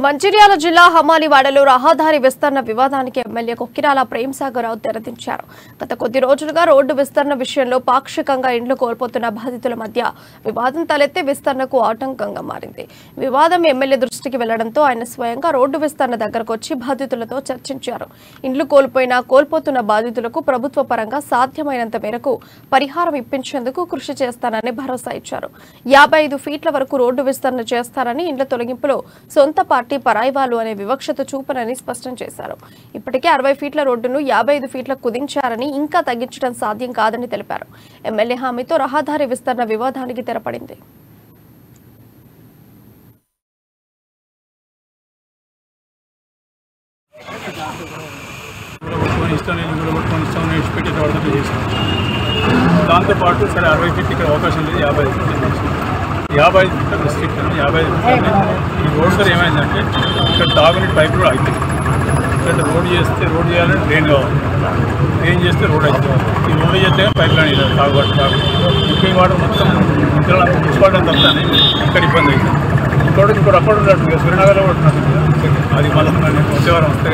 మంచిర్యాల జిల్లా హమాలివాడలో రహదారి విస్తరణ వివాదానికి ఎమ్మెల్యే కొక్కిరాల ప్రేమ్సాగరరావు తెరదించారు. గత కొద్ది రోజులుగా రోడ్డు విస్తరణ విషయంలో పాక్షికంగా ఇండ్లు కోల్పోతున్న బాధితుల మధ్య వివాదం తలెత్తి విస్తరణకు ఆటంకంగా మారింది. వివాదం ఎమ్మెల్యే దృష్టికి వెళ్లడంతో ఆయన స్వయంగా రోడ్డు విస్తరణ దగ్గరకు వచ్చి బాధితులతో చర్చించారు. ఇండ్లు కోల్పోతున్న బాధితులకు ప్రభుత్వ పరంగా సాధ్యమైనంత మేరకు పరిహారం ఇప్పించేందుకు కృషి చేస్తానని భరోసా ఇచ్చారు. 55 ఫీట్ల వరకు రోడ్డు విస్తరణ చేస్తారని, ఇండ్ల తొలగింపులో సొంత పార్టీ పరాయివాలు అనే వివక్షత చూపనని స్పష్టం చేశారు. ఇప్పటికే 60 ఫీట్ల రోడ్డును 55 ఫీట్లకు కుదించారని, ఇంకా తగ్గించడం సాధ్యం కాదని తెలిపారు. ఎమ్మెల్యే హామీతో రహదారి విస్తరణ వివాదానికి తెరపడింది. దాంతోపాటు సరే 60 ఫీట్ ఇక్కడ అవకాశం లేదు, 55 ఫీట్ 55 ఫీట్ల డిస్ట్రిక్ట్ 55 ఫీట్లని ఈ రోడ్ సార్ ఏమైందంటే ఇక్కడ తాగునీటి పైపు కూడా అవుతుంది. ఇక్కడ రోడ్ చేయాలంటే డ్రైన్ కావాలి, డ్రైన్ చేస్తే రోడ్ అవుతుంది. ఈ రోడ్ చేస్తే పైప్ లైన్ లేదు, తాగుబాటు ముఖ్యంగా వాటర్ మొత్తం మున్సిపాలిటీ తప్పుతానే ఇక్కడ ఇబ్బంది అవుతుంది. ఇంకోటి అక్కడ ఉన్నట్టు సూర్యనగర్లో కూడా అది మళ్ళీ వచ్చేవారం వస్తే